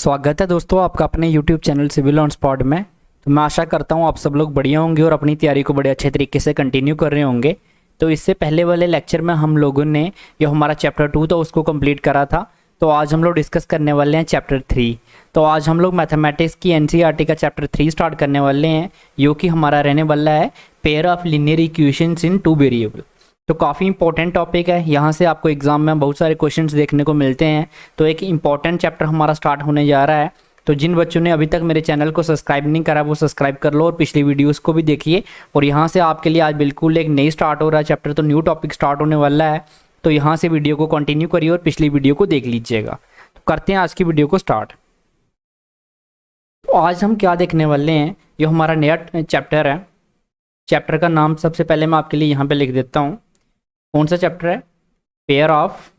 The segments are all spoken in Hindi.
स्वागत है दोस्तों आपका अपने YouTube channel civil on spot में। तो मैं आशा करता हूँ आप सब लोग बढ़िया होंगे और अपनी तैयारी को बड़े अच्छे तरीके से कंटिन्यू कर रहे होंगे। तो इससे पहले वाले लेक्चर में हम लोगों ने जो हमारा चैप्टर 2 था उसको कंप्लीट करा था। तो आज हम लोग डिस्कस करने वाले हैं चैप्टर 3। तो आज हम लोग मैथमेटिक्स की NCERT का चैप्टर 3 स्टार्ट करने वाले हैं, जो कि हमारा रहने वाला है pair of linear equations in two variable. तो काफ़ी इंपॉर्टेंट टॉपिक है, यहाँ से आपको एग्जाम में बहुत सारे क्वेश्चंस देखने को मिलते हैं। तो एक इंपॉर्टेंट चैप्टर हमारा स्टार्ट होने जा रहा है। तो जिन बच्चों ने अभी तक मेरे चैनल को सब्सक्राइब नहीं करा वो सब्सक्राइब कर लो और पिछली वीडियोस को भी देखिए। और यहाँ से आपके लिए आज बिल्कुल एक नई स्टार्ट हो रहा है चैप्टर, तो न्यू टॉपिक स्टार्ट होने वाला है। तो यहाँ से वीडियो को कंटिन्यू करिए और पिछली वीडियो को देख लीजिएगा। तो करते हैं आज की वीडियो को स्टार्ट। तो आज हम क्या देखने वाले हैं, जो हमारा नया चैप्टर है। चैप्टर का नाम सबसे पहले मैं आपके लिए यहाँ पे लिख देता हूँ। कौन सा चैप्टर है? Pair of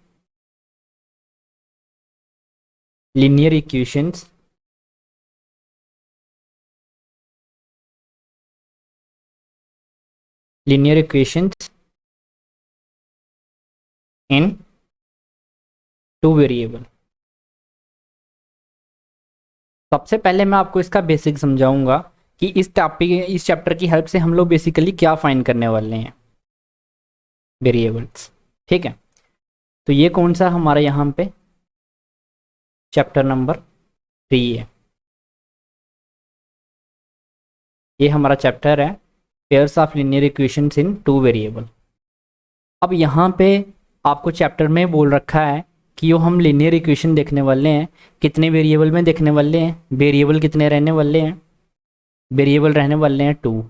linear equations in two variable. सबसे पहले मैं आपको इसका बेसिक समझाऊंगा कि इस चैप्टर की हेल्प से हम लोग बेसिकली क्या फाइंड करने वाले हैं, वेरिएबल्स। ठीक है, तो ये कौन सा हमारा यहाँ पे चैप्टर नंबर 3 है। ये हमारा चैप्टर है pairs of linear equations in two variable. अब यहाँ पे आपको चैप्टर में बोल रखा है कि जो हम लीनियर इक्वेशन देखने वाले हैं कितने वेरिएबल में देखने वाले हैं। वेरिएबल कितने रहने वाले हैं? वेरिएबल रहने वाले हैं 2।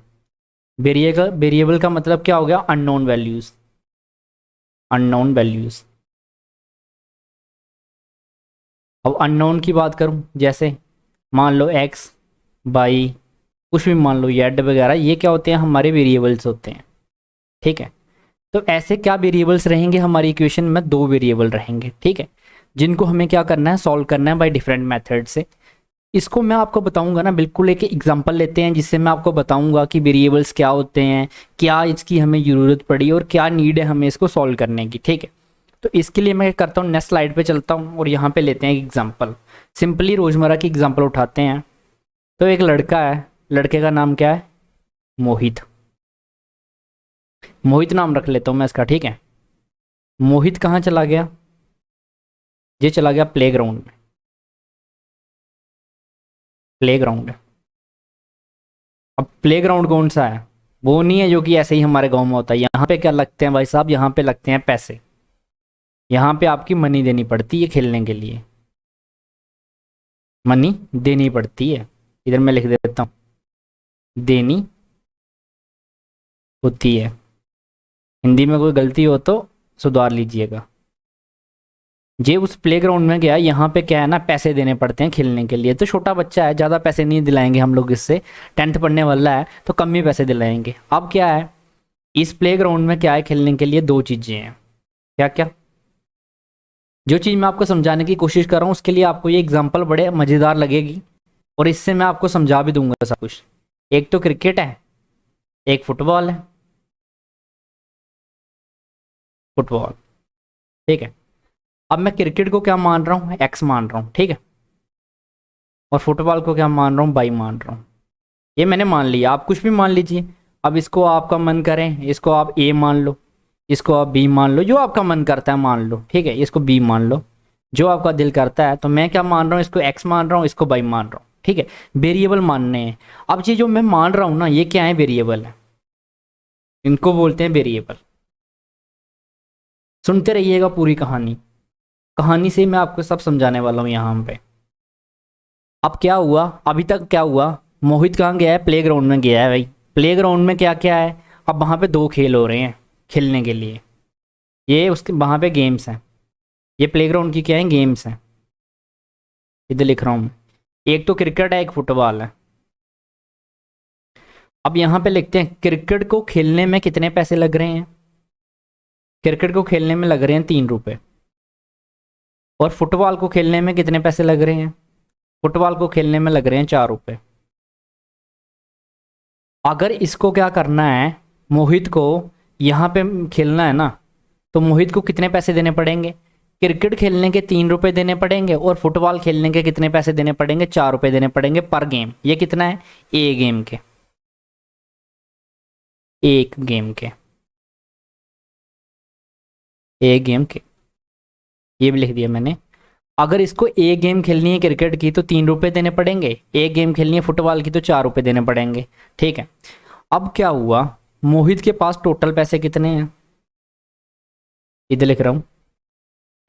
वेरिएबल का मतलब क्या हो गया? Unknown values. Unknown values. अब अननोन की बात करूं, जैसे मान लो x, y, कुछ भी मान लो z वगैरह, ये क्या होते हैं? हमारे वेरिएबल्स होते हैं। ठीक है, तो ऐसे क्या वेरिएबल्स रहेंगे हमारी इक्वेशन में? 2 वेरिएबल रहेंगे। ठीक है, जिनको हमें क्या करना है? सॉल्व करना है बाय डिफरेंट मेथड से। इसको मैं आपको बताऊंगा ना, बिल्कुल एक एग्जांपल लेते हैं जिससे मैं आपको बताऊंगा कि वेरिएबल्स क्या होते हैं, क्या इसकी हमें ज़रूरत पड़ी और क्या नीड है हमें इसको सॉल्व करने की। ठीक है, तो इसके लिए मैं करता हूँ, नेक्स्ट स्लाइड पे चलता हूँ और यहाँ पे लेते हैं एक एग्जांपल। सिंपली रोज़मर्रा की एग्जांपल उठाते हैं। तो एक लड़का है, लड़के का नाम क्या है? मोहित। मोहित नाम रख लेता हूँ मैं इसका। ठीक है, मोहित कहाँ चला गया? ये चला गया प्लेग्राउंड में। प्लेग्राउंड है। अब प्लेग्राउंड कौन सा है? वो नहीं है जो कि ऐसे ही हमारे गांव में होता है। यहाँ पे क्या लगते हैं भाई साहब? यहाँ पे लगते हैं पैसे। यहाँ पे आपकी मनी देनी पड़ती है खेलने के लिए। मनी देनी पड़ती है, इधर मैं लिख देता हूँ, देनी होती है। हिंदी में कोई गलती हो तो सुधार लीजिएगा। ये उस प्लेग्राउंड में गया, यहाँ पे क्या है ना, पैसे देने पड़ते हैं खेलने के लिए। तो छोटा बच्चा है, ज़्यादा पैसे नहीं दिलाएंगे हम लोग इससे, 10th पढ़ने वाला है तो कम ही पैसे दिलाएंगे। अब क्या है, इस प्लेग्राउंड में क्या है? खेलने के लिए 2 चीज़ें हैं। क्या क्या? जो चीज़ मैं आपको समझाने की कोशिश कर रहा हूँ उसके लिए आपको ये एग्जाम्पल बड़े मज़ेदार लगेगी और इससे मैं आपको समझा भी दूंगा सब कुछ। एक तो क्रिकेट है, एक फुटबॉल है। फुटबॉल, ठीक है। अब मैं क्रिकेट को क्या मान रहा हूँ? एक्स मान रहा हूँ। ठीक है, और फुटबॉल को क्या मान रहा हूँ? बाई मान रहा हूँ। ये मैंने मान लिया, आप कुछ भी मान लीजिए। अब इसको आपका मन करें, इसको आप ए मान लो, इसको आप बी मान लो, जो आपका मन करता है मान लो। ठीक है, इसको बी मान लो, जो आपका दिल करता है। तो मैं क्या मान रहा हूँ? इसको एक्स मान रहा हूँ, इसको बाई मान रहा हूँ। ठीक है, वेरिएबल मानने हैं। अब ये जो मैं मान रहा हूँ ना, ये क्या है? वेरिएबल है, इनको बोलते हैं वेरिएबल। सुनते रहिएगा पूरी कहानी, कहानी से मैं आपको सब समझाने वाला हूँ यहाँ पे। अब क्या हुआ? अभी तक क्या हुआ? मोहित कहाँ गया है? प्लेग्राउंड में गया है भाई। प्लेग्राउंड में क्या क्या है? अब वहाँ पे 2 खेल हो रहे हैं खेलने के लिए। ये उसके वहाँ पे गेम्स हैं। ये प्लेग्राउंड की क्या है? गेम्स हैं। इधर लिख रहा हूँ, एक तो क्रिकेट है, एक फुटबॉल है। अब यहाँ पे लिखते हैं क्रिकेट को खेलने में कितने पैसे लग रहे हैं? क्रिकेट को खेलने में लग रहे हैं 3 रुपये। और फुटबॉल को खेलने में कितने पैसे लग रहे हैं? फुटबॉल को खेलने में लग रहे हैं 4 रुपये। अगर इसको क्या करना है, मोहित को यहाँ पे खेलना है ना, तो मोहित को कितने पैसे देने पड़ेंगे? क्रिकेट खेलने के 3 रुपए देने पड़ेंगे और फुटबॉल खेलने के कितने पैसे देने पड़ेंगे, 4 रुपए देने पड़ेंगे पर गेम। ये कितना है, ए गेम के, एक गेम के, ए गेम के, ये भी लिख दिया मैंने। अगर इसको ए गेम खेलनी है क्रिकेट की तो 3 रुपए देने पड़ेंगे, ए गेम खेलनी है फुटबॉल की तो 4 रुपए देने पड़ेंगे। ठीक है, अब क्या हुआ, मोहित के पास टोटल पैसे कितने हैं, इधर लिख रहा हूँ,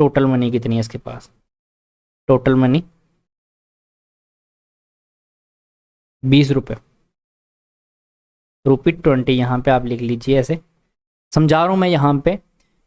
टोटल मनी कितनी है इसके पास, टोटल मनी 20 रुपये, ₹20 यहाँ पे आप लिख लीजिए। ऐसे समझा रहा हूँ मैं यहाँ पे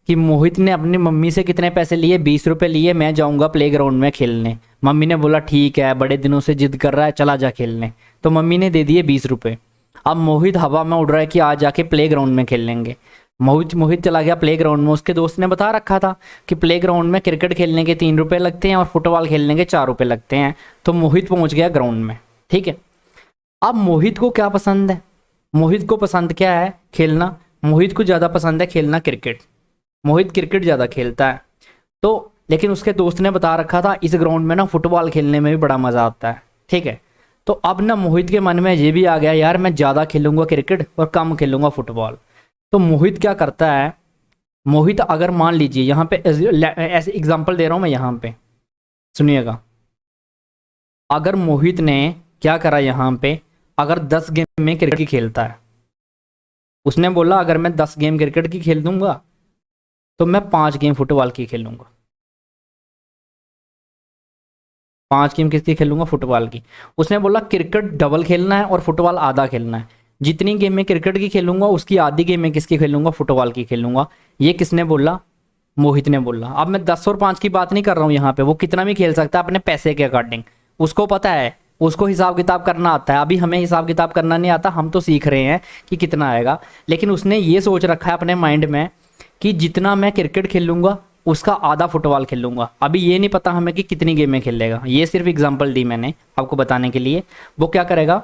कि मोहित ने अपनी मम्मी से कितने पैसे लिए, 20 रुपये लिए, मैं जाऊँगा प्लेग्राउंड में खेलने। मम्मी ने बोला ठीक है, बड़े दिनों से जिद कर रहा है, चला जा खेलने, तो मम्मी ने दे दिए 20 रुपये। अब मोहित हवा में उड़ रहा है कि आज जाके प्लेग्राउंड में खेल लेंगे। मोहित चला गया प्लेग्राउंड में, उसके दोस्त ने बता रखा था कि प्लेग्राउंड में क्रिकेट खेलने के 3 रुपये लगते हैं और फुटबॉल खेलने के 4 रुपये लगते हैं। तो मोहित पहुँच गया ग्राउंड में। ठीक है, अब मोहित को क्या पसंद है, मोहित को पसंद क्या है, खेलना। मोहित को ज़्यादा पसंद है खेलना क्रिकेट, मोहित क्रिकेट ज़्यादा खेलता है। तो लेकिन उसके दोस्त ने बता रखा था इस ग्राउंड में ना फुटबॉल खेलने में भी बड़ा मज़ा आता है। ठीक है, तो अब ना मोहित के मन में ये भी आ गया, यार मैं ज़्यादा खेलूंगा क्रिकेट और कम खेलूंगा फुटबॉल। तो मोहित क्या करता है, मोहित अगर मान लीजिए यहाँ पे ऐसे एग्जांपल दे रहा हूँ मैं, यहाँ पे सुनिएगा। अगर मोहित ने क्या करा यहाँ पे, अगर 10 गेम में क्रिकेट की खेलता है, उसने बोला अगर मैं 10 गेम क्रिकेट की खेल दूंगा तो मैं 5 गेम फुटबॉल की खेलूंगा, 5 गेम किसकी खेलूंगा, फुटबॉल की। उसने बोला क्रिकेट डबल खेलना है और फुटबॉल आधा खेलना है, जितनी गेम में क्रिकेट की खेलूंगा उसकी आधी गेम में किसकी खेलूंगा, फुटबॉल की खेलूंगा। ये किसने बोला, मोहित ने बोला। अब मैं 10 और 5 की बात नहीं कर रहा हूँ यहाँ पे, वो कितना भी खेल सकता है अपने पैसे के अकॉर्डिंग, उसको पता है, उसको हिसाब किताब करना आता है। अभी हमें हिसाब किताब करना नहीं आता, हम तो सीख रहे हैं कि कितना आएगा। लेकिन उसने ये सोच रखा है अपने माइंड में कि जितना मैं क्रिकेट खेलूंगा उसका आधा फुटबॉल खेलूंगा। अभी ये नहीं पता हमें कि कितनी गेमें खेलेगा, ये सिर्फ एग्जांपल दी मैंने आपको बताने के लिए। वो क्या करेगा,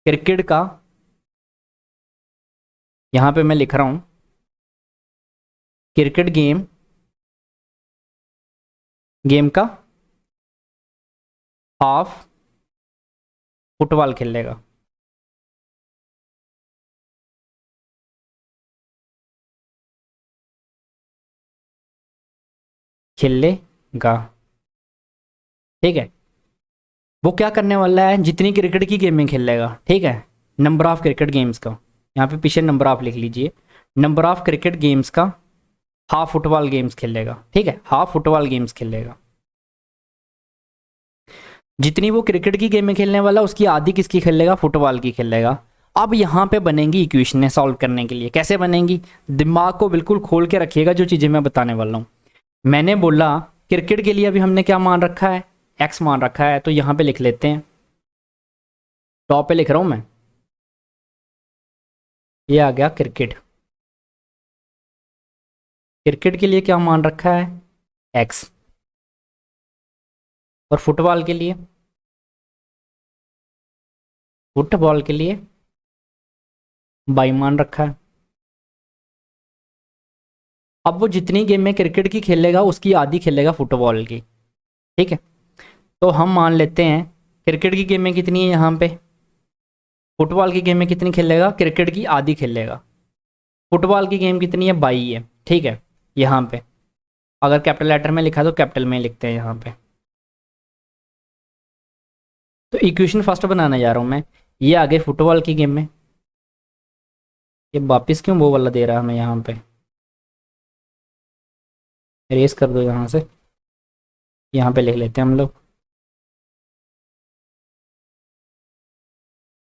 क्रिकेट का, यहाँ पे मैं लिख रहा हूँ क्रिकेट गेम का हाफ फुटबॉल खेलेगा। खेलेगा, ठीक है। वो क्या करने वाला है, जितनी क्रिकेट की गेमें खेलेगा, ठीक है, नंबर ऑफ क्रिकेट गेम्स का, यहाँ पे पीछे नंबर ऑफ लिख लीजिए, नंबर ऑफ क्रिकेट गेम्स का हाफ फुटबॉल गेम्स खेलेगा। ठीक है, हाफ फुटबॉल गेम्स खेलेगा। जितनी वो क्रिकेट की गेमें खेलने वाला उसकी आधी किसकी खेलेगा, फुटबॉल की खेलेगा। अब यहाँ पे बनेंगी इक्वेशनें सॉल्व करने के लिए, कैसे बनेंगी, दिमाग को बिल्कुल खोल के रखिएगा जो चीज़ें मैं बताने वाला हूँ। मैंने बोला क्रिकेट के लिए अभी हमने क्या मान रखा है, एक्स मान रखा है, तो यहाँ पे लिख लेते हैं, टॉप पे लिख रहा हूँ मैं, ये आ गया क्रिकेट। क्रिकेट के लिए क्या मान रखा है, एक्स, और फुटबॉल के लिए, फुटबॉल के लिए बाई मान रखा है। अब वो जितनी गेम में क्रिकेट की खेलेगा उसकी आधी खेलेगा फुटबॉल की। ठीक है, तो हम मान लेते हैं क्रिकेट की गेम में कितनी है, यहाँ पे फुटबॉल की गेम में कितनी खेलेगा, क्रिकेट की आधी खेलेगा। फुटबॉल की गेम कितनी है, 22 है। ठीक है, यहाँ पे अगर कैपिटल लेटर में लिखा तो कैपिटल में लिखते हैं यहाँ पे। तो इक्वेशन फर्स्ट बनाने जा रहा हूँ मैं, ये आ गई फुटबॉल की गेम में, ये वापिस क्यों वो वाला दे रहा है हमें, यहाँ पे रेस कर दो यहाँ से, यहाँ पे लिख लेते हैं हम लोग।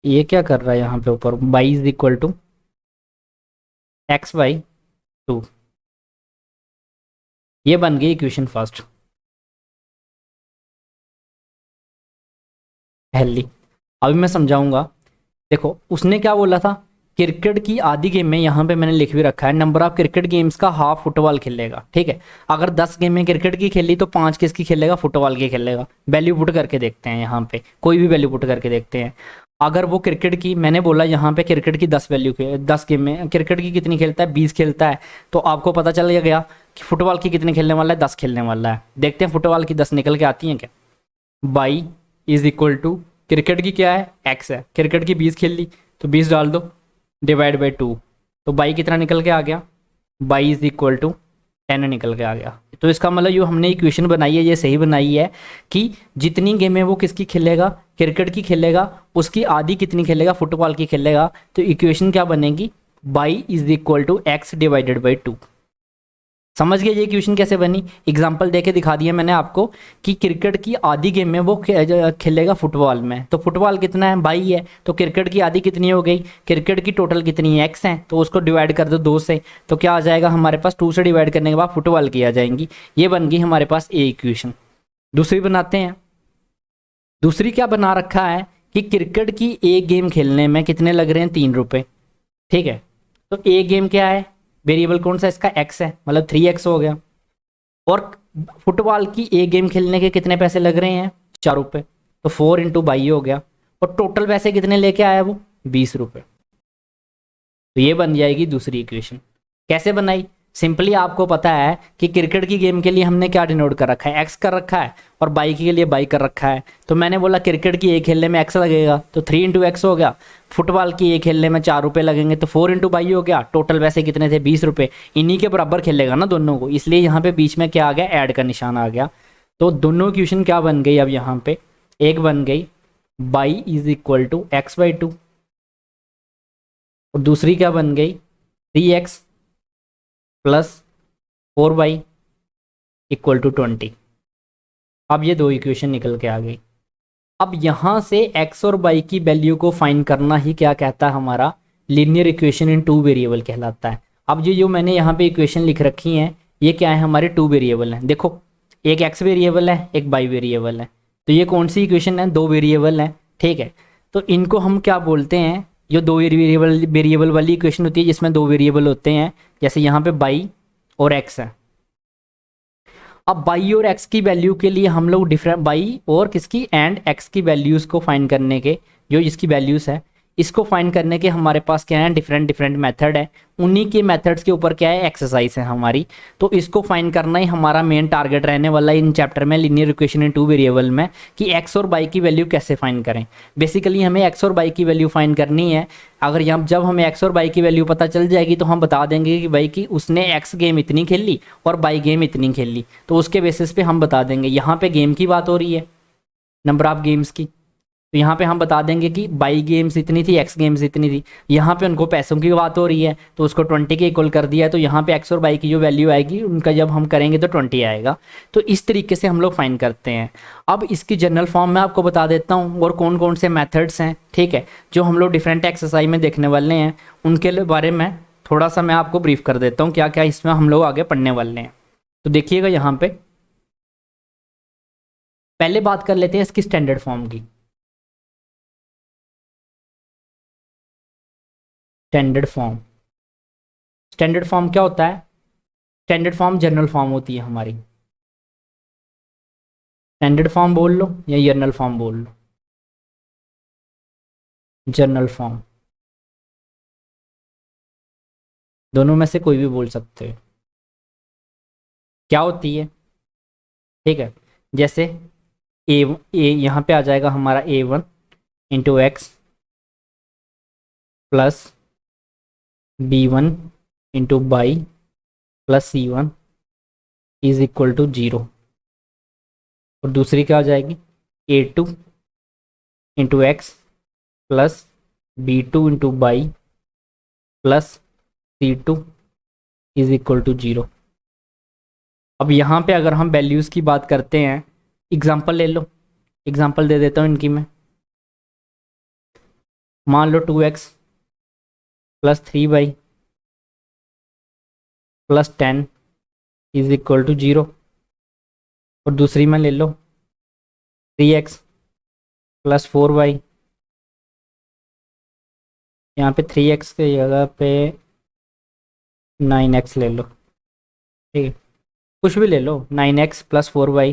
ये क्या कर रहा है यहाँ पे ऊपर, y is equal to x/2, ये बन गई इक्वेशन फर्स्ट पहली। अभी मैं समझाऊंगा। देखो उसने क्या बोला था, क्रिकेट की आधी गेम में, यहाँ पे मैंने लिख भी रखा है, नंबर ऑफ क्रिकेट गेम्स का हाफ फुटबॉल खेलेगा। ठीक है, अगर 10 गेम में क्रिकेट की खेली तो 5 किसकी खेलेगा, फुटबॉल की खेलेगा। वैल्यू पुट करके देखते हैं, यहाँ पे कोई भी वैल्यू पुट करके देखते हैं। अगर वो क्रिकेट की, मैंने बोला यहाँ पे क्रिकेट की 10 वैल्यू के 10 गेम में क्रिकेट की कितनी खेलता है, 20 खेलता है, तो आपको पता चल गया कि फुटबॉल की कितनी खेलने वाला है, 10 खेलने वाला है। देखते हैं फुटबॉल की 10 निकल के आती हैं क्या। Y is equal to, cricket की क्या है, एक्स है, क्रिकेट की 20 खेल ली तो 20 डाल दो डिवाइड बाई 2, तो बाई कितना निकल के आ गया, बाई इज इक्वल टू 10 निकल के आ गया। तो इसका मतलब जो हमने इक्वेशन बनाई है ये सही बनाई है कि जितनी गेमें वो किसकी खेलेगा, क्रिकेट की खेलेगा, उसकी आधी कितनी खेलेगा, फुटबॉल की खेलेगा। तो इक्वेशन क्या बनेगी, y is equal to x divided by 2। समझ गए ये इक्वेशन कैसे बनी, एग्जांपल देके दिखा दिया मैंने आपको कि क्रिकेट की आधी गेम में वो खेलेगा फुटबॉल में, तो फुटबॉल कितना है, बाई है, तो क्रिकेट की आधी कितनी हो गई, क्रिकेट की टोटल कितनी है, एक्स है, तो उसको डिवाइड कर दो 2 से, तो क्या आ जाएगा हमारे पास, 2 से डिवाइड करने के बाद फुटबॉल की आ जाएंगी। ये बन गई हमारे पास ए इक्वेशन। दूसरी बनाते हैं। दूसरी क्या बना रखा है कि क्रिकेट की एक गेम खेलने में कितने लग रहे हैं, 3 रुपये। ठीक है, तो एक गेम क्या है, वेरिएबल कौन सा इसका, एक्स है, मतलब 3x हो गया। और फुटबॉल की एक गेम खेलने के कितने पैसे लग रहे हैं, 4 रुपये, तो 4 इंटू बाई हो गया। और टोटल पैसे कितने लेके आया वो, 20 रुपये। तो ये बन जाएगी दूसरी इक्वेशन। कैसे बनाई, सिंपली आपको पता है कि क्रिकेट की गेम के लिए हमने क्या डिनोट कर रखा है, एक्स कर रखा है, और बाई के लिए बाई कर रखा है। तो मैंने बोला क्रिकेट की एक खेलने में एक्स लगेगा, तो 3 इंटू एक्स हो गया। फुटबॉल की एक खेलने में 4 रुपये लगेंगे, तो 4 इंटू बाई हो गया। टोटल वैसे कितने थे, 20 रुपये। इन्हीं के बराबर खेलेगा ना दोनों को, इसलिए यहाँ पे बीच में क्या आ गया, ऐड का निशान आ गया। तो दोनों इक्वेशन क्या बन गई अब यहाँ पे, एक बन गई y is equal to x by 2, और दूसरी क्या बन गई, 3x plus 4y equal to 20। अब ये दो इक्वेशन निकल के आ गई। अब यहाँ से x और y की वैल्यू को फाइंड करना ही क्या कहता है, हमारा लीनियर इक्वेशन इन 2 वेरिएबल कहलाता है। अब जो मैंने यहाँ पे इक्वेशन लिख रखी हैं ये क्या है, हमारे 2 वेरिएबल हैं। देखो एक x वेरिएबल है, एक y वेरिएबल है, तो ये कौन सी इक्वेशन है, 2 वेरिएबल है। ठीक है, तो इनको हम क्या बोलते हैं, जो 2 वेरिएबल वाली इक्वेशन होती है जिसमें 2 वेरिएबल होते हैं, जैसे यहाँ पे y और x है। अब y और x की वैल्यू के लिए हम लोग डिफरेंट y और किसकी एंड x की वैल्यूज़ को फाइंड करने के, जो इसकी वैल्यूज़ है इसको फाइंड करने के हमारे पास क्या है, डिफरेंट मेथड है। उन्हीं के मेथड्स के ऊपर क्या है, एक्सरसाइज है हमारी। तो इसको फाइंड करना ही हमारा मेन टारगेट रहने वाला है इन चैप्टर में, लीनियर इक्वेशन इन 2 वेरिएबल में, कि एक्स और बाई की वैल्यू कैसे फाइंड करें। बेसिकली हमें एक्स और बाई की वैल्यू फाइंड करनी है। अगर यहाँ जब हमें एक्स और बाई की वैल्यू पता चल जाएगी तो हम बता देंगे कि भाई कि उसने एक्स गेम इतनी खेल ली और बाई गेम इतनी खेल ली, तो उसके बेसिस पे हम बता देंगे। यहाँ पे गेम की बात हो रही है, नंबर ऑफ गेम्स की, तो यहाँ पे हम बता देंगे कि बाई गेम्स इतनी थी, एक्स गेम्स इतनी थी। यहाँ पे उनको पैसों की बात हो रही है तो उसको 20 के इक्वल कर दिया है, तो यहाँ पे एक्स और बाई की जो वैल्यू आएगी उनका जब हम करेंगे तो 20 आएगा। तो इस तरीके से हम लोग फाइंड करते हैं। अब इसकी जनरल फॉर्म में आपको बता देता हूँ और कौन कौन से मैथड्स हैं, ठीक है, जो हम लोग डिफरेंट एक्सरसाइज में देखने वाले हैं उनके बारे में थोड़ा सा मैं आपको ब्रीफ कर देता हूँ क्या क्या इसमें हम लोग आगे पढ़ने वाले हैं। तो देखिएगा यहाँ पे पहले बात कर लेते हैं इसकी स्टैंडर्ड फॉर्म की। स्टैंडर्ड फॉर्म क्या होता है, स्टैंडर्ड फॉर्म जनरल फॉर्म होती है हमारी। स्टैंडर्ड फॉर्म बोल लो या जनरल फॉर्म बोल लो, जनरल फॉर्म, दोनों में से कोई भी बोल सकते हो। क्या होती है, ठीक है, जैसे ए यहाँ पे आ जाएगा हमारा a1 into x plus b1 into y plus c1 is equal to 0। और दूसरी क्या हो जाएगी, a2 into x plus b2 into y plus c2 is equal to 0। अब यहाँ पे अगर हम वैल्यूज़ की बात करते हैं, एग्जाम्पल ले लो, एग्जाम्पल दे देता हूँ इनकी मैं। मान लो 2x plus 3y plus 10 is equal to 0। और दूसरी में ले लो 3x प्लस 4y, यहाँ पे 3x की जगह पे 9x ले लो, ठीक है, कुछ भी ले लो, 9x plus 4y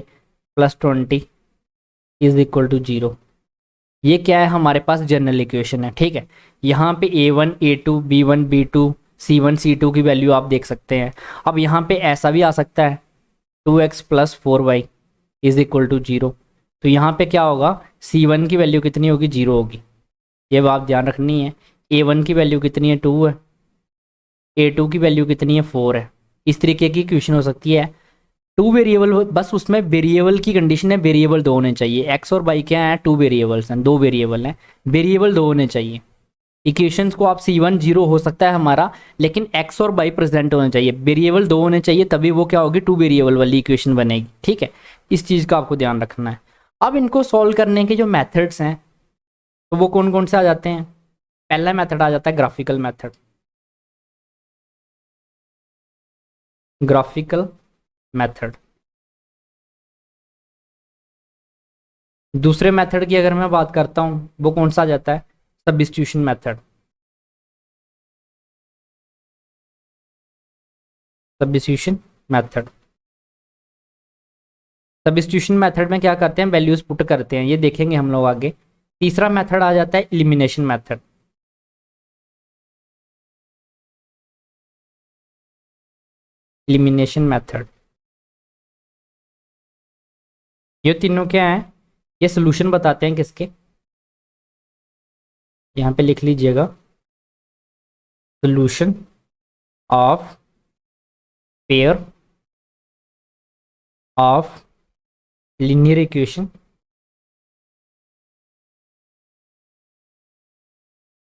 plus 20 is equal to 0। ये क्या है हमारे पास जनरल इक्वेशन है, ठीक है। यहाँ पे A1 A2 B1 B2 C1 C2 की वैल्यू आप देख सकते हैं। अब यहाँ पे ऐसा भी आ सकता है 2x plus 4y is equal to 0। तो यहाँ पे क्या होगा, C1 की वैल्यू कितनी होगी, 0 होगी। ये बात ध्यान रखनी है। A1 की वैल्यू कितनी है, 2 है। A2 की वैल्यू कितनी है, 4 है। इस तरीके की क्वेश्चन हो सकती है। टू वेरिएबल, बस उसमें वेरिएबल की कंडीशन है, वेरिएबल दो होने चाहिए। एक्स और वाई क्या है, टू वेरिएबल्स हैं, दो वेरिएबल हैं, वेरिएबल दो होने चाहिए। इक्वेशंस को आप C1 0 हो सकता है हमारा, लेकिन एक्स और वाई प्रेजेंट होने चाहिए, वेरिएबल दो होने चाहिए, तभी वो क्या होगी, टू वेरिएबल वाली इक्वेशन बनेगी, ठीक है। इस चीज़ का आपको ध्यान रखना है। अब इनको सॉल्व करने के जो मेथड्स हैं तो वो कौन कौन से आ जाते हैं। पहला मेथड आ जाता है ग्राफिकल मेथड, ग्राफिकल मेथड। दूसरे मेथड की अगर मैं बात करता हूँ वो कौन सा आ जाता है, substitution method. Substitution method, substitution method में क्या करते हैं, वैल्यूज पुट करते हैं, ये देखेंगे हम लोग आगे। तीसरा मेथड आ जाता है एलिमिनेशन मेथड। एलिमिनेशन मेथड, ये तीनों क्या है, ये सोल्यूशन बताते हैं किसके, यहाँ पे लिख लीजिएगा, solution of pair of linear equation,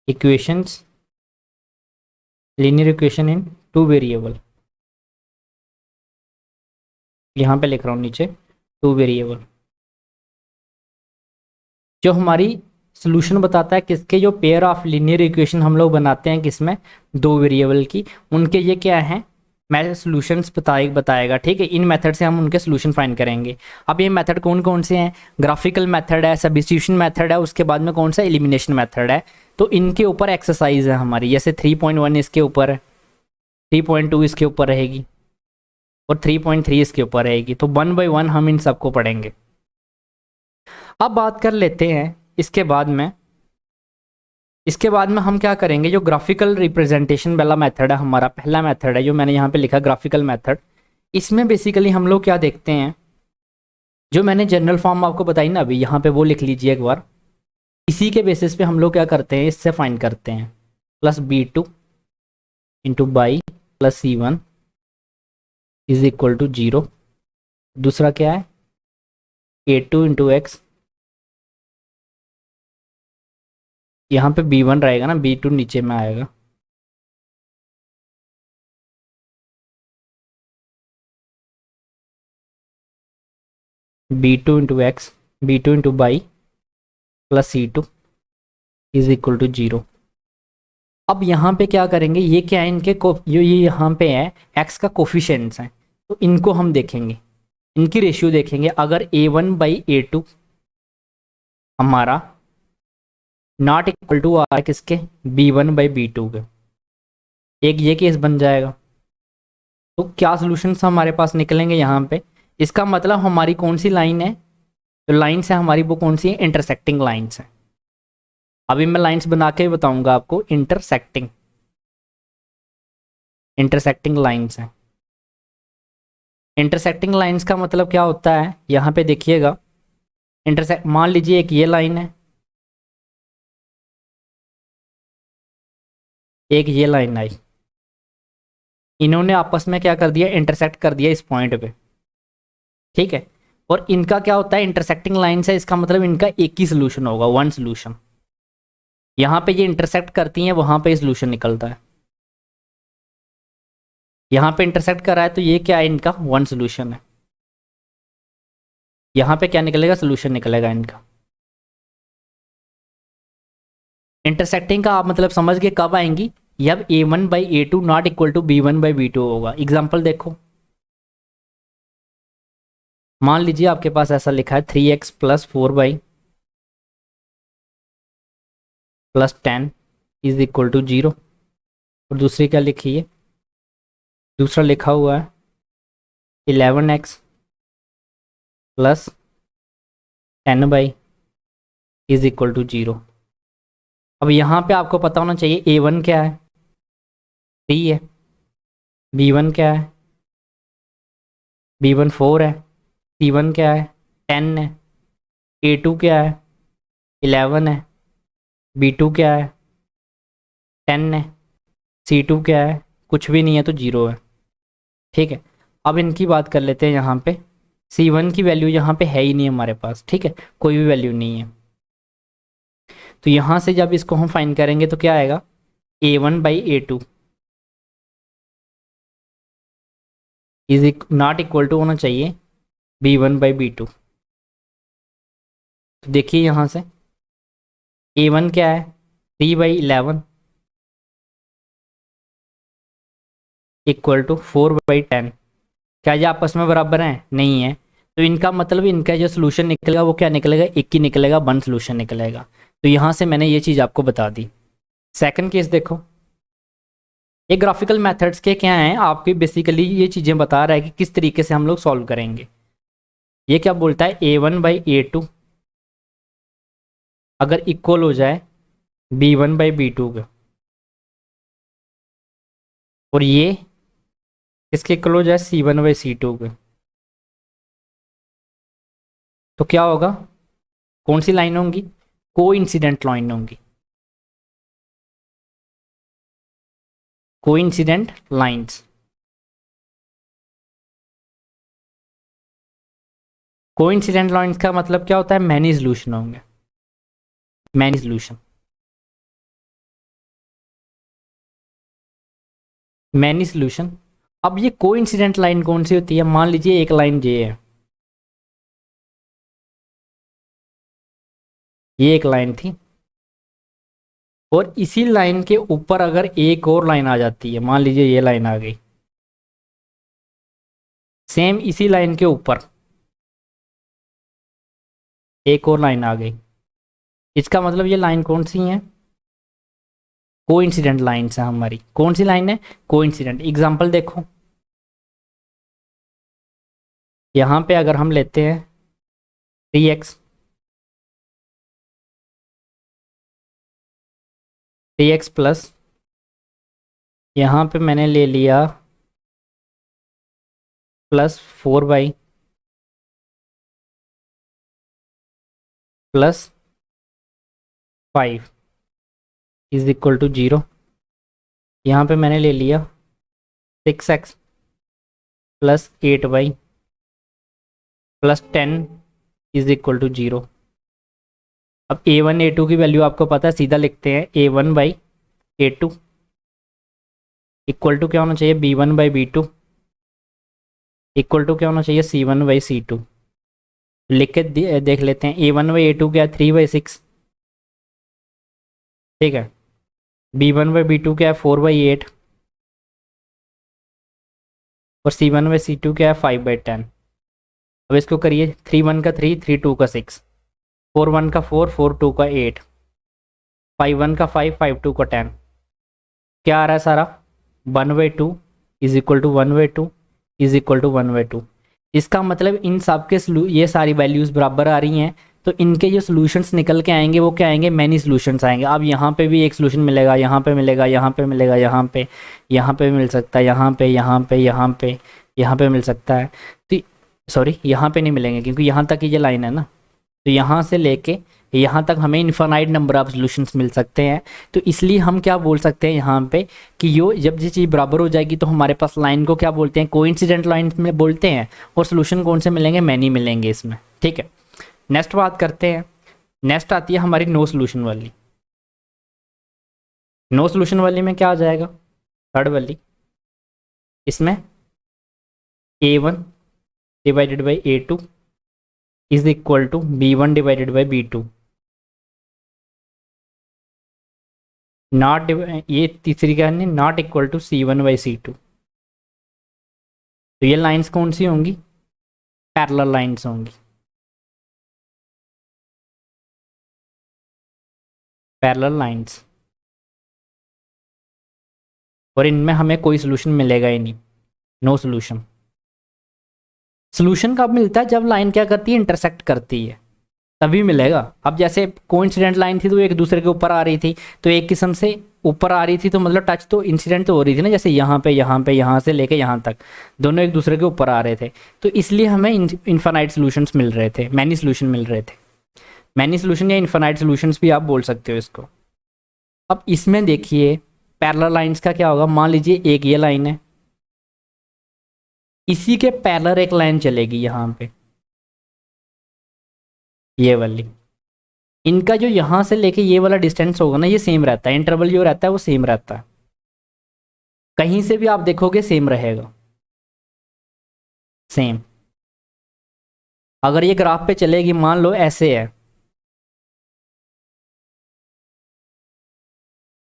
equations, linear equation in two variable. यहाँ पे लिख रहा हूँ नीचे, टू वेरिएबल। जो हमारी सोल्यूशन बताता है किसके, जो पेयर ऑफ लीनियर इक्वेशन हम लोग बनाते हैं किसमें, दो वेरिएबल की, उनके ये क्या है, मैं सोल्यूशंस बताएगा, ठीक है। इन मेथड से हम उनके सोल्यूशन फाइंड करेंगे। अब ये मेथड कौन कौन से हैं, ग्राफिकल मेथड है, सब्स्टिट्यूशन मेथड है, उसके बाद में कौन सा, एलिमिनेशन मेथड है। तो इनके ऊपर एक्सरसाइज है हमारी, जैसे 3.1 इसके ऊपर है, 3.2 इसके ऊपर रहेगी और 3.3 इसके ऊपर रहेगी। तो 1 बाय 1 हम इन सबको पढ़ेंगे। अब बात कर लेते हैं इसके बाद में हम क्या करेंगे, जो ग्राफिकल रिप्रेजेंटेशन वाला मेथड है हमारा, पहला मेथड है जो मैंने यहाँ पे लिखा ग्राफिकल मेथड। इसमें बेसिकली हम लोग क्या देखते हैं, जो मैंने जनरल फॉर्म आपको बताई ना अभी, यहाँ पे वो लिख लीजिए एक बार। इसी के बेसिस पे हम लोग क्या करते हैं, इससे फाइंड करते हैं, +B2 into y plus C1 is equal to 0। दूसरा क्या है, A2 इंटू एक्स, यहाँ पे B1 रहेगा ना, B2 नीचे में आएगा, B2 into x, B2 into y plus C2 is equal to 0। अब यहाँ पे क्या करेंगे, ये क्या है, इनके जो ये यहाँ पे है एक्स का कोफिशिएंट्स हैं, तो इनको हम देखेंगे, इनकी रेशियो देखेंगे। अगर A1/A2 हमारा नॉट इक्वल टू आ रहा है किसके, B1/B2 के, एक ये केस बन जाएगा। तो क्या सॉल्यूशंस हमारे पास निकलेंगे यहाँ पे, इसका मतलब हमारी कौन सी लाइन है, जो लाइन्स है हमारी वो कौन सी है, इंटरसेक्टिंग लाइन्स हैं। अभी मैं लाइन्स बना के बताऊंगा आपको, इंटरसेक्टिंग, इंटरसेक्टिंग लाइन्स हैं। इंटरसेक्टिंग लाइंस का मतलब क्या होता है, यहाँ पे देखिएगा, इंटरसेक्ट, मान लीजिए एक ये लाइन है, एक ये लाइन आई, इन्होंने आपस में क्या कर दिया, इंटरसेक्ट कर दिया इस पॉइंट पे, ठीक है। और इनका क्या होता है, इंटरसेक्टिंग लाइन है, इसका मतलब इनका एक ही सोल्यूशन होगा, वन सोल्यूशन। यहाँ पे ये इंटरसेक्ट करती हैं, वहां पे सोल्यूशन निकलता है। यहाँ पे इंटरसेक्ट कर रहा है तो ये क्या है, इनका वन सोल्यूशन है। यहाँ पे क्या निकलेगा, सोल्यूशन निकलेगा इनका। इंटरसेक्टिंग का आप मतलब समझ के कब आएंगी, जब A1/A2 not equal to B1/B2 होगा। एग्जाम्पल देखो, मान लीजिए आपके पास ऐसा लिखा है 3x plus 4y plus 10 is equal to 0। और दूसरी क्या लिखी है, दूसरा लिखा हुआ है 11x plus 10y is equal to 0। अब यहाँ पे आपको पता होना चाहिए A1 क्या है, 3 है, B1 क्या है, B1 4 है, C1 क्या है, 10 है, A2 क्या है, 11 है, B2 क्या है, 10 है, C2 क्या है, कुछ भी नहीं है तो 0 है। ठीक है, अब इनकी बात कर लेते हैं। यहाँ पे C1 की वैल्यू यहाँ पे है ही नहीं हमारे पास, ठीक है, कोई भी वैल्यू नहीं है। तो यहाँ से जब इसको हम फाइंड करेंगे तो क्या आएगा, A1/A2 is not equal to होना चाहिए B1/B2। तो देखिए यहाँ से A1 क्या है, 3/11 इक्वल टू 4/10। क्या ये आपस में बराबर हैं? नहीं है। तो इनका मतलब इनका जो सोल्यूशन निकलेगा वो क्या निकलेगा, एक ही निकलेगा, वन सोल्यूशन निकलेगा। तो यहाँ से मैंने ये चीज़ आपको बता दी। सेकंड केस देखो, ये ग्राफिकल मेथड्स के क्या हैं, आपकी बेसिकली ये चीज़ें बता रहा है कि किस तरीके से हम लोग सॉल्व करेंगे। ये क्या बोलता है, A1/A2 अगर इक्वल हो जाए B1/B2 के, और ये किसके इक्वल हो जाए, C1/C2 के, तो क्या होगा, कौन सी लाइन होंगी, कोइंसिडेंट लाइन होंगी, कोइंसिडेंट लाइंस। कोइंसिडेंट लाइंस का मतलब क्या होता है, मैनी सॉल्यूशन होंगे, मैनी सॉल्यूशन, मैनी सॉल्यूशन। अब ये कोइंसिडेंट लाइन कौन सी होती है, मान लीजिए एक लाइन ये है, ये एक लाइन थी, और इसी लाइन के ऊपर अगर एक और लाइन आ जाती है, मान लीजिए ये लाइन आ गई, सेम इसी लाइन के ऊपर एक और लाइन आ गई, इसका मतलब ये लाइन कौन सी है, कोइंसिडेंट लाइन्स है हमारी। कौन सी लाइन है, कोइंसिडेंट। एग्जांपल देखो, यहाँ पे अगर हम लेते हैं 3x, 3x प्लस, यहाँ पे मैंने ले लिया +4y plus 5 is equal to 0। यहाँ पे मैंने ले लिया 6x plus 8y plus 10 is equal to 0। अब A1 A2 की वैल्यू आपको पता है, सीधा लिखते हैं A1/A2 इक्वल टू क्या होना चाहिए, B1/B2 इक्वल टू क्या होना चाहिए, C1/C2। लिख के देख लेते हैं, A1/A2 क्या है, 3/6, ठीक है, B1/B2 क्या है, 4/8, और C1/C2 क्या है, 5/10। अब इसको करिए, 3 1 का 3, 3 2 का 6, 4 1 का 4, 4 2 का 8, 5 1 का 5, 5 2 का 10। क्या आ रहा है सारा, 1/2 is equal to 1/2 is equal to 1/2। इसका मतलब इन सब के ये सारी वैल्यूज़ बराबर आ रही हैं, तो इनके जो सॉल्यूशंस निकल के आएंगे वो क्या आएंगे, मैनी सॉल्यूशंस आएंगे। अब यहाँ पे भी एक सॉल्यूशन मिलेगा, यहाँ पे मिलेगा, यहाँ पे मिलेगा, यहाँ पे मिल सकता है, यहाँ पे, यहाँ पे मिल सकता है। तो सॉरी, यहाँ पे नहीं मिलेंगे क्योंकि यहाँ तक ही ये लाइन है ना, तो यहाँ से लेके यहाँ तक हमें इन्फानाइट नंबर ऑफ सॉल्यूशंस मिल सकते हैं। तो इसलिए हम क्या बोल सकते हैं यहाँ पे कि यो जब ये चीज़ बराबर हो जाएगी तो हमारे पास लाइन को क्या बोलते हैं, कोइंसिडेंट लाइन में बोलते हैं, और सॉल्यूशन कौन से मिलेंगे, मैनी मिलेंगे इसमें। ठीक है, नेक्स्ट बात करते हैं। नेक्स्ट आती है हमारी नो सॉल्यूशन वाली। नो सॉल्यूशन वाली में क्या आ जाएगा, थर्ड वाली, इसमें A1/A2 is equal to B1/B2। Not, ये तीसरी क्या है, नॉट इक्वल टू C1/C2। तो ये लाइंस कौन सी होंगी, पैरेलल लाइंस होंगी, पैरेलल लाइंस, और इनमें हमें कोई सोल्यूशन मिलेगा ही नहीं, नो सोल्यूशन। सोल्यूशन कब मिलता है, जब लाइन क्या करती है, इंटरसेक्ट करती है। तभी मिलेगा। अब जैसे कोइंसिडेंट लाइन थी तो एक दूसरे के ऊपर आ रही थी, तो एक किस्म से ऊपर आ रही थी, तो मतलब टच तो इंसिडेंट तो हो रही थी ना, जैसे यहाँ पे यहाँ से लेके यहाँ तक दोनों एक दूसरे के ऊपर आ रहे थे, तो इसलिए हमें इनफाइनाइट सॉल्यूशंस मिल रहे थे, मैनी सॉल्यूशन मिल रहे थे। मैनी सॉल्यूशन या इनफाइनाइट सॉल्यूशंस भी आप बोल सकते हो इसको। अब इसमें देखिए पैरेलल लाइंस का क्या होगा, मान लीजिए एक ये लाइन है, इसी के पैरेलल एक लाइन चलेगी यहाँ पे, ये वाली। इनका जो यहाँ से लेके ये वाला डिस्टेंस होगा ना, ये सेम रहता है, इंटरवल जो रहता है वो सेम रहता है, कहीं से भी आप देखोगे सेम रहेगा, सेम। अगर ये ग्राफ पे चलेगी, मान लो ऐसे है,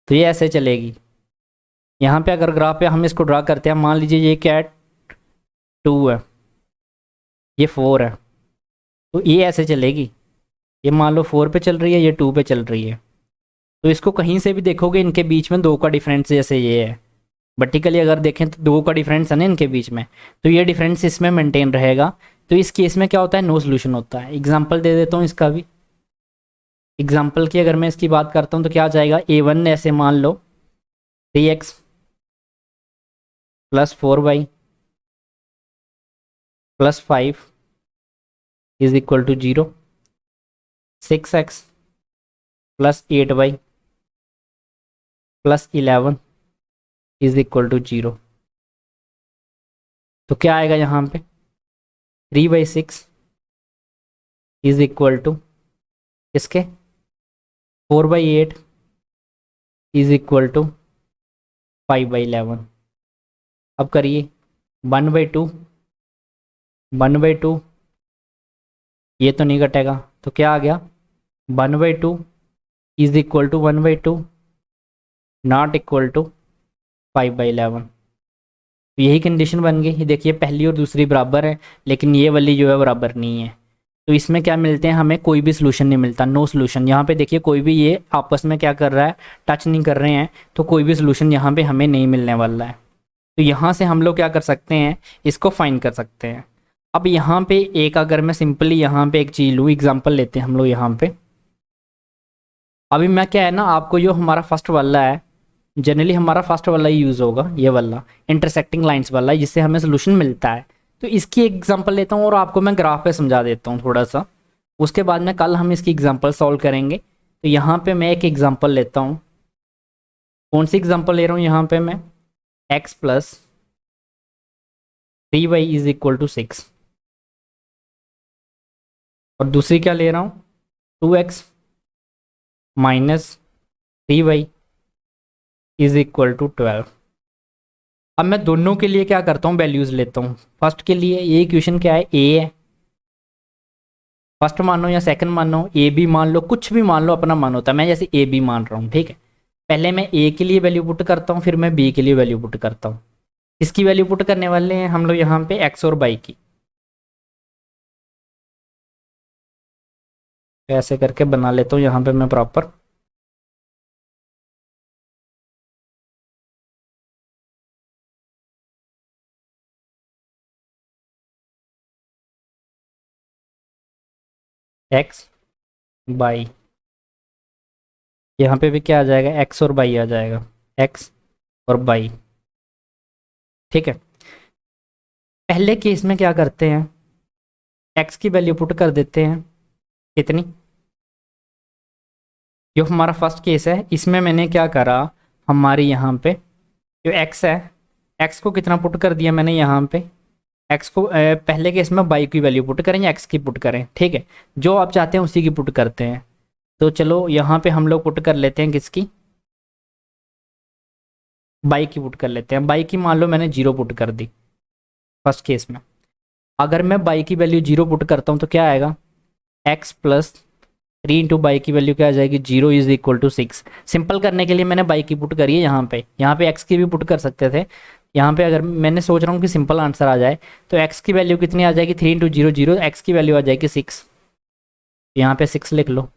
तो ये ऐसे चलेगी। यहाँ पे अगर ग्राफ पे हम इसको ड्रा करते हैं, मान लीजिए ये क्या है, 2 है, ये 4 है, तो ये ऐसे चलेगी। ये मान लो 4 पे चल रही है, ये 2 पे चल रही है, तो इसको कहीं से भी देखोगे इनके बीच में 2 का डिफरेंस जैसे ये है, वर्टिकली अगर देखें तो 2 का डिफरेंस है ना इनके बीच में, तो ये डिफरेंस इसमें मेंटेन रहेगा। तो इस केस में क्या होता है, नो सोल्यूशन होता है। एग्जांपल दे देता हूँ इसका भी। एग्जांपल की अगर मैं इसकी बात करता हूँ तो क्या आ जाएगा, A1 ऐसे मान लो 3x plus 4y plus 5 is equal to 0, 6x plus 8y plus 11 is equal to 0। तो क्या आएगा यहाँ पे, 3/6 इज इक्वल टू इसके 4/8 इज इक्वल टू 5/11। अब करिए 1/2, 1/2 ये तो नहीं कटेगा, तो क्या आ गया 1/2 is equal to 1/2 not equal to 5/11। तो यही कंडीशन बन गई। देखिए पहली और दूसरी बराबर है, लेकिन ये वाली जो है बराबर नहीं है, तो इसमें क्या मिलते हैं, हमें कोई भी सोल्यूशन नहीं मिलता, नो सोल्यूशन। यहाँ पे देखिए कोई भी ये आपस में क्या कर रहा है, टच नहीं कर रहे हैं, तो कोई भी सोल्यूशन यहाँ पे हमें नहीं मिलने वाला है। तो यहाँ से हम लोग क्या कर सकते हैं, इसको फाइंड कर सकते हैं। अब यहाँ पे एक अगर मैं सिंपली यहाँ पे एक चीज़ लूँ, एग्जाम्पल लेते हैं हम लोग यहाँ पे। अभी मैं क्या है ना, आपको जो हमारा फर्स्ट वाला है, जनरली हमारा फर्स्ट वाला ही यूज़ होगा, ये वाला इंटरसेक्टिंग लाइंस वाला, जिससे हमें सोल्यूशन मिलता है। तो इसकी एग्जांपल लेता हूँ और आपको मैं ग्राफ पे समझा देता हूँ थोड़ा सा, उसके बाद में कल हम इसकी एग्जांपल सॉल्व करेंगे। तो यहाँ पे मैं एक एग्जांपल लेता हूँ। कौन सी एग्जांपल ले रहा हूँ यहाँ पे मैं, x plus 3y is equal to 6, और दूसरी क्या ले रहा हूँ 2x minus 3y is equal to 12। अब मैं दोनों के लिए क्या करता हूँ, वैल्यूज़ लेता हूँ। फर्स्ट के लिए ये इक्वेशन क्या है, a है, फर्स्ट मानो या सेकंड मानो, ए बी मान लो, कुछ भी मान लो, अपना मान होता है। मैं जैसे ए बी मान रहा हूँ, ठीक है। पहले मैं ए के लिए वैल्यू पुट करता हूँ, फिर मैं बी के लिए वैल्यू पुट करता हूँ। इसकी वैल्यू पुट करने वाले हैं हम लोग यहाँ पे एक्स और वाई की। ऐसे करके बना लेता हूँ यहाँ पे मैं प्रॉपर। एक्स बाई, यहाँ पे भी क्या आ जाएगा, एक्स और बाई आ जाएगा, एक्स और बाई, ठीक है। पहले केस में क्या करते हैं, एक्स की वैल्यू पुट कर देते हैं, कितनी, जो हमारा फर्स्ट केस है इसमें मैंने क्या करा, हमारी यहाँ पे जो एक्स है, एक्स को कितना पुट कर दिया मैंने यहाँ पे, एक्स को पहले केस में बाई की वैल्यू पुट करें या एक्स की पुट करें, ठीक है। जो आप चाहते हैं उसी की पुट करते हैं। तो चलो यहाँ पे हम लोग पुट कर लेते हैं किसकी, बाई की पुट कर लेते हैं। बाई की मान लो मैंने 0 पुट कर दी फर्स्ट केस में। अगर मैं बाई की वैल्यू 0 पुट करता हूँ तो क्या आएगा, एक्स प्लस 3 इंटू बाई की वैल्यू क्या आ जाएगी, 0 इज इक्वल टू 6। सिंपल करने के लिए मैंने बाई की पुट करी है यहाँ पे एक्स की भी पुट कर सकते थे। यहाँ पे अगर मैंने सोच रहा हूँ कि सिंपल आंसर आ जाए, तो एक्स की वैल्यू कितनी आ जाएगी, 3 इंटू 0 0, एक्स की वैल्यू आ जाएगी 6। यहाँ पे 6 लिख लो।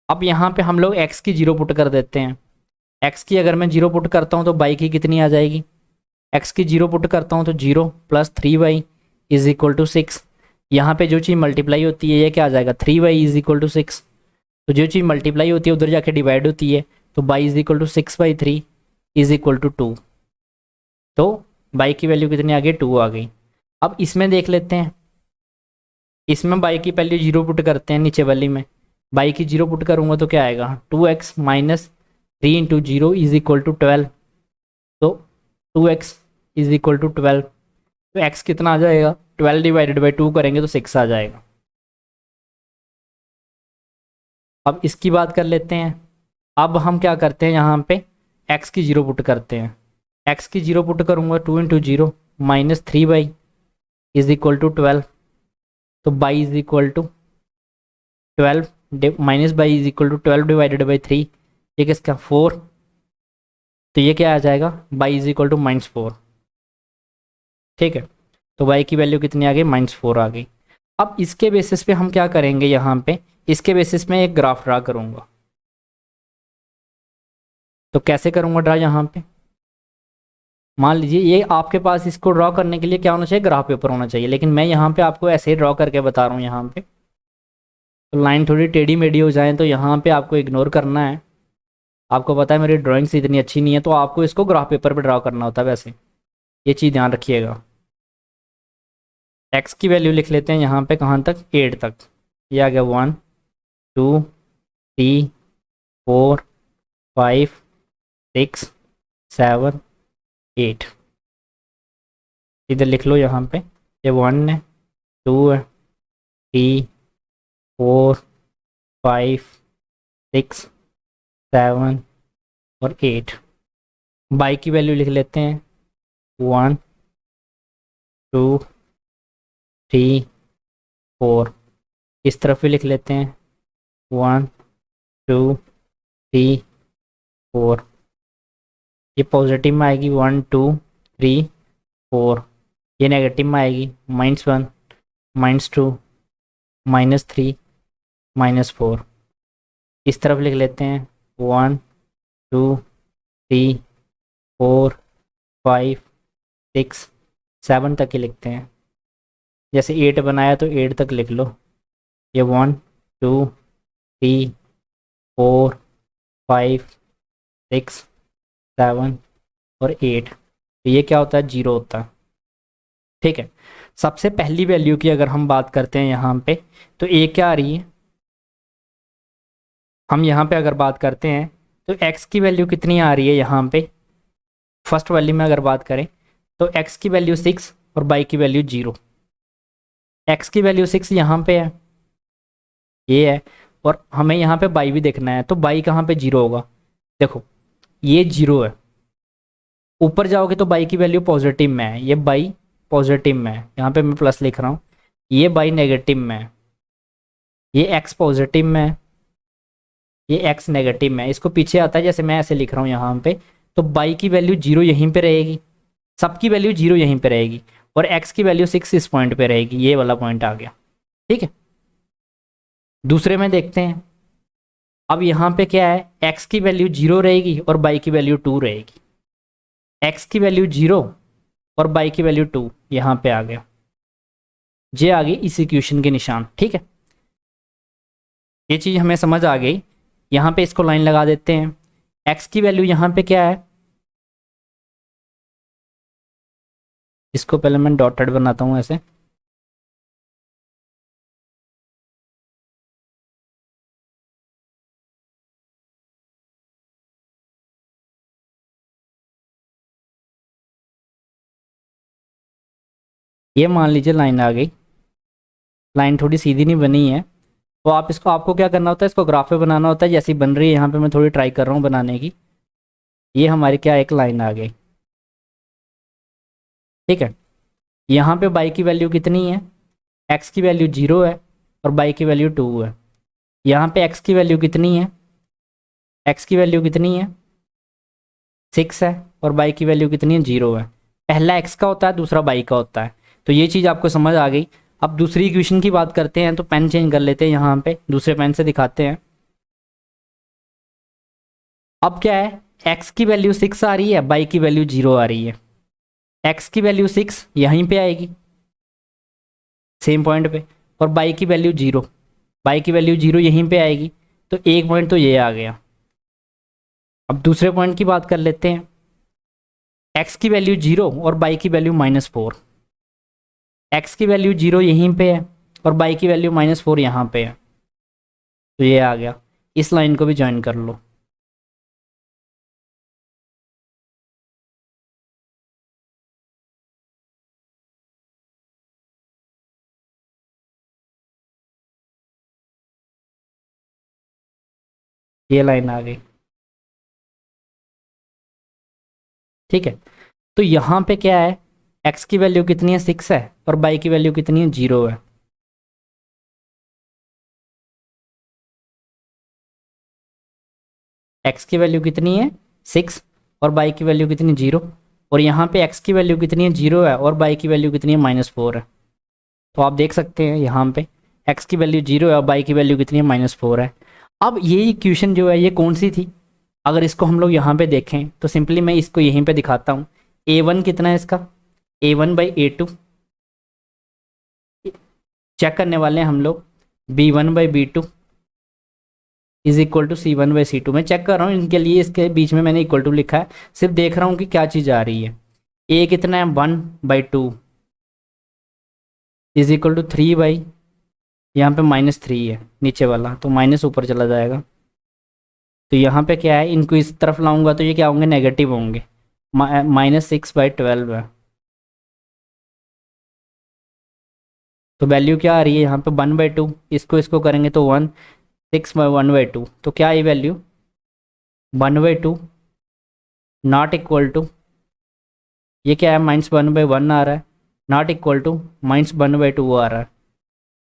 अब यहाँ पे हम लोग एक्स की 0 पुट कर देते हैं। एक्स की अगर मैं 0 पुट करता हूँ तो बाई की कितनी आ जाएगी, एक्स की 0 पुट करता हूँ तो 0 plus 3y is equal to 6। यहाँ पे जो चीज़ मल्टीप्लाई होती है ये क्या आ जाएगा 3y इज इक्वल टू 6। तो जो चीज़ मल्टीप्लाई होती है उधर जाके डिवाइड होती है, तो y is equal to 6/3 is equal to 2। तो y की वैल्यू कितनी आ गई 2 आ गई। अब इसमें देख लेते हैं, इसमें y की वैल्यू 0 पुट करते हैं नीचे वाली में। y की 0 पुट करूँगा तो क्या आएगा 2x minus 3 into 0 is equal to 12। तो 2x इज इक्वल टू 12, तो x कितना आ जाएगा 12 डिवाइडेड बाई 2 करेंगे तो 6 आ जाएगा। अब इसकी बात कर लेते हैं। अब हम क्या करते हैं यहाँ पे x की 0 पुट करते हैं। x की 0 पुट करूँगा 2 into 0 minus 3y is equal to 12। तो y is equal to 12 minus y is equal to 12 divided by 3, ये किसका 4। तो ये क्या आ जाएगा y इज इक्वल टू -4। ठीक है, तो y की वैल्यू कितनी आ गई -4 आ गई। अब इसके बेसिस पे हम क्या करेंगे, यहाँ पे इसके बेसिस में एक ग्राफ ड्रा करूँगा। तो कैसे करूँगा ड्रा, यहाँ पे मान लीजिए ये आपके पास इसको ड्रॉ करने के लिए क्या होना चाहिए ग्राफ पेपर होना चाहिए, लेकिन मैं यहाँ पे आपको ऐसे ही ड्रॉ करके बता रहा हूँ। यहाँ पे तो लाइन थोड़ी टेढ़ी मेढ़ी हो जाए तो यहाँ पे आपको इग्नोर करना है। आपको पता है मेरी ड्राइंग्स इतनी अच्छी नहीं है, तो आपको इसको ग्राफ पेपर पे ड्रॉ करना होता है। वैसे ये चीज़ ध्यान रखिएगा। x की वैल्यू लिख लेते हैं यहाँ पे कहाँ तक 8 तक। ये आ गया 1 2 3 4 5 6 7 8। इधर लिख लो यहाँ पे, ये 1 है 2 है 3 4 5 6 7 और 8। y की वैल्यू लिख लेते हैं 1 2 3 4। इस तरफ भी लिख लेते हैं 1 2 3 4। ये पॉजिटिव में आएगी 1 2 3 4, ये नेगेटिव में आएगी -1 -2 -3 -4। इस तरफ लिख लेते हैं 1 2 3 4 5 6 7 तक ही लिखते हैं। जैसे 8 बनाया तो 8 तक लिख लो। ये 1 2 3 4 5 6 7 और 8। तो ये क्या होता है 0 होता है। ठीक है, सबसे पहली वैल्यू की अगर हम बात करते हैं यहाँ पे, तो a क्या आ रही है, हम यहाँ पे अगर बात करते हैं तो x की वैल्यू कितनी आ रही है यहाँ पे। फर्स्ट वैल्यू में अगर बात करें तो x की वैल्यू 6 और y की वैल्यू 0। x की वैल्यू 6 यहाँ पे है, ये है, और हमें यहाँ पे y भी देखना है। तो y कहाँ पे 0 होगा, देखो ये 0 है। ऊपर जाओगे तो y की वैल्यू पॉजिटिव में है, ये y पॉजिटिव में है, यहाँ पे मैं प्लस लिख रहा हूँ। ये y नेगेटिव में है, ये x पॉजिटिव में है, ये x नेगेटिव में है। इसको पीछे आता है, जैसे मैं ऐसे लिख रहा हूँ यहाँ पे, तो y की वैल्यू 0 यहीं पे रहेगी, सबकी वैल्यू 0 यहीं पे रहेगी, और x की वैल्यू 6 इस पॉइंट पे रहेगी। ये वाला पॉइंट आ गया। ठीक है, दूसरे में देखते हैं। अब यहाँ पे क्या है, x की वैल्यू 0 रहेगी और y की वैल्यू 2 रहेगी। x की वैल्यू 0 और y की वैल्यू 2 यहाँ पे आ गया। ये आ गई इस इक्वेशन के निशान। ठीक है, ये चीज़ हमें समझ आ गई। यहाँ पे इसको लाइन लगा देते हैं। x की वैल्यू यहाँ पे क्या है, इसको पहले मैं डॉटेड बनाता हूँ ऐसे। ये मान लीजिए लाइन आ गई, लाइन थोड़ी सीधी नहीं बनी है, तो आप इसको, आपको क्या करना होता है, इसको ग्राफ पे बनाना होता है। जैसी बन रही है यहाँ पे मैं थोड़ी ट्राई कर रहा हूँ बनाने की। ये हमारी क्या एक लाइन आ गई। ठीक है, यहाँ पे y की वैल्यू कितनी है, x की वैल्यू 0 है और y की वैल्यू 2 है। यहाँ पे x की वैल्यू कितनी है, x की वैल्यू कितनी है 6 है, और y की वैल्यू कितनी है 0 है। पहला x का होता है, दूसरा y का होता है। तो ये चीज़ आपको समझ आ गई। अब दूसरी इक्वेशन की बात करते हैं, तो पेन चेंज कर लेते हैं, यहाँ पे दूसरे पेन से दिखाते हैं। अब क्या है, x की वैल्यू 6 आ रही है, y की वैल्यू 0 आ रही है। x की वैल्यू 6 यहीं पे आएगी, सेम पॉइंट पे, और बाई की वैल्यू 0, बाई की वैल्यू 0 यहीं पे आएगी, तो एक पॉइंट तो ये आ गया। अब दूसरे पॉइंट की बात कर लेते हैं, x की वैल्यू 0 और बाई की वैल्यू -4, x की वैल्यू 0 यहीं पे है और बाई की वैल्यू -4 यहाँ पे है, तो ये आ गया। इस लाइन को भी ज्वाइन कर लो। ये लाइन आ गई, ठीक है। तो यहाँ पे क्या है, x की वैल्यू कितनी है 6 है और बाई की वैल्यू कितनी है 0 है। x की वैल्यू कितनी है 6 और बाई की वैल्यू कितनी 0, और यहाँ पे x की वैल्यू कितनी है 0 है और बाई की वैल्यू कितनी है -4 है। तो आप देख सकते हैं यहाँ पे x की वैल्यू 0 है और बाई की वैल्यू कितनी है -4 है। अब ये इक्वेशन जो है ये कौन सी थी, अगर इसको हम लोग यहाँ पे देखें तो सिंपली मैं इसको यहीं पे दिखाता हूँ। a1 कितना है इसका, a1/a2, चेक करने वाले हैं हम लोग, b1/b2 is equal to c1/c2। मैं चेक कर रहा हूँ इनके लिए, इसके बीच में मैंने इक्वल टू लिखा है, सिर्फ देख रहा हूँ कि क्या चीज़ आ रही है। a कितना है 1/2 इज इक्वल टू 3 यहाँ पे -3 है नीचे वाला, तो माइनस ऊपर चला जाएगा। तो यहाँ पे क्या है, इनको इस तरफ लाऊंगा तो ये क्या होंगे, नेगेटिव होंगे, -6/12 है। तो वैल्यू क्या आ रही है यहाँ पे 1/2, इसको इसको करेंगे तो 1, 6/1/2, तो क्या है वैल्यू 1/2 नॉट इक्वल टू, ये क्या है -1/1 आ रहा है, नॉट इक्वल टू -1/2 आ रहा है।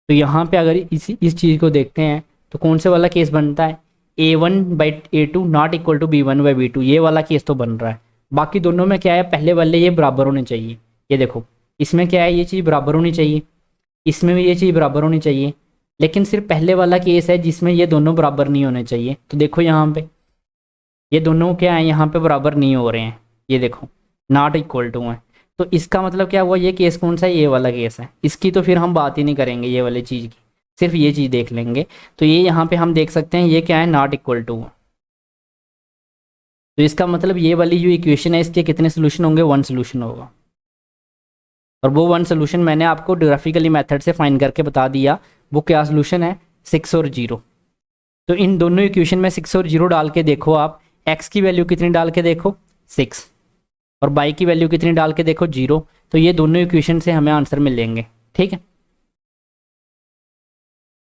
तो यहाँ पे अगर इस चीज़ को देखते हैं तो कौन से वाला केस बनता है, a1/a2 not equal to b1/b2, ये वाला केस तो बन रहा है। बाकी दोनों में क्या है, पहले वाले ये बराबर होने चाहिए, ये देखो इसमें क्या है, ये चीज़ बराबर होनी चाहिए, इसमें भी ये चीज़ बराबर होनी चाहिए, लेकिन सिर्फ पहले वाला केस है जिसमें ये दोनों बराबर नहीं होने चाहिए। तो देखो यहाँ पे ये दोनों क्या है, यहाँ पे बराबर नहीं हो रहे हैं, ये देखो नॉट इक्वल टू है। तो इसका मतलब क्या हुआ, ये केस कौन सा है, ये वाला केस है। इसकी तो फिर हम बात ही नहीं करेंगे ये वाली चीज़ की, सिर्फ ये चीज़ देख लेंगे। तो ये यहाँ पे हम देख सकते हैं ये क्या है, नॉट इक्वल टू। तो इसका मतलब ये वाली जो इक्वेशन है इसके कितने सोल्यूशन होंगे, 1 सोल्यूशन होगा। और वो 1 सोल्यूशन मैंने आपको ग्राफिकली मेथड से फाइंड करके बता दिया, वो क्या सोल्यूशन है 6 और 0। तो इन दोनों इक्वेशन में 6 और 0 डाल के देखो आप, x की वैल्यू कितनी डाल के देखो 6 और बाई की वैल्यू कितनी डाल के देखो 0, तो ये दोनों इक्वेशन से हमें आंसर मिलेंगे, ठीक है।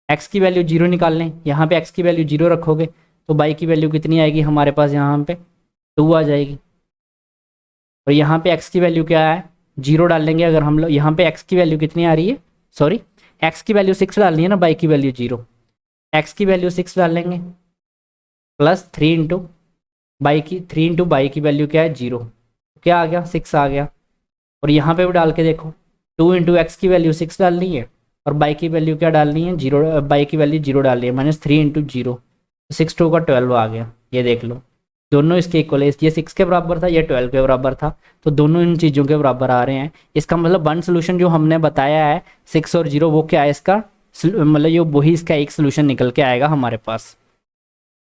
x की वैल्यू 0 निकाल लें, यहाँ पे x की वैल्यू 0 रखोगे तो बाई की वैल्यू कितनी आएगी हमारे पास, यहाँ पे 2 आ जाएगी। और यहाँ पे x की वैल्यू क्या है 0 डाल लेंगे अगर हम लोग, यहाँ पे x की वैल्यू कितनी आ रही है, सॉरी x की वैल्यू 6 डालनी है ना, बाई की वैल्यू 0, x की वैल्यू 6 डाल लेंगे प्लस 3 इंटू बाई की, 3 इंटू बाई की वैल्यू क्या है 0, क्या आ गया 6 आ गया। और यहाँ पे भी डाल के देखो 2 इंटू एक्स की वैल्यू 6 डालनी है और बाई की वैल्यू क्या डालनी है 0, बाई की वैल्यू 0 डालनी है, -3 इंटू 0, 6 2 का 12 आ गया। ये देख लो दोनों इसके इक्वल है, ये 6 के बराबर था, ये 12 के बराबर था, तो दोनों इन चीज़ों के बराबर आ रहे हैं। इसका मतलब 1 सोल्यूशन जो हमने बताया है 6 और 0 वो क्या है इसका, मतलब ये वही इसका एक सोल्यूशन निकल के आएगा हमारे पास।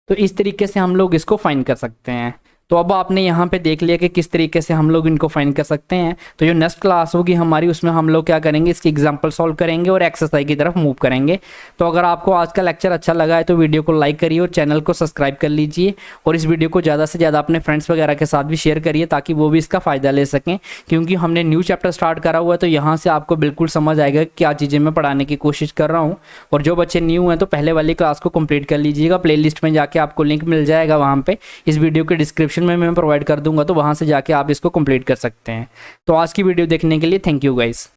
तो इस तरीके से हम लोग इसको फाइंड कर सकते हैं। तो अब आपने यहाँ पे देख लिया कि किस तरीके से हम लोग इनको फाइंड कर सकते हैं। तो जो नेक्स्ट क्लास होगी हमारी उसमें हम लोग क्या करेंगे, इसकी एग्जांपल सॉल्व करेंगे और एक्सरसाइज की तरफ मूव करेंगे। तो अगर आपको आज का लेक्चर अच्छा लगा है तो वीडियो को लाइक करिए और चैनल को सब्सक्राइब कर लीजिए, और इस वीडियो को ज़्यादा से ज़्यादा अपने फ्रेंड्स वगैरह के साथ भी शेयर करिए ताकि वो भी इसका फ़ायदा ले सकें, क्योंकि हमने न्यू चैप्टर स्टार्ट करा हुआ है। तो यहाँ से आपको बिल्कुल समझ आएगा क्या चीज़ें मैं पढ़ाने की कोशिश कर रहा हूँ। और जो बच्चे न्यू हैं तो पहले वाली क्लास को कंप्लीट कर लीजिएगा, प्लेलिस्ट में जाके आपको लिंक मिल जाएगा, वहाँ पे इस वीडियो के डिस्क्रिप्शन में मैं प्रोवाइड कर दूंगा, तो वहां से जाके आप इसको कंप्लीट कर सकते हैं। तो आज की वीडियो देखने के लिए थैंक यू गाइस।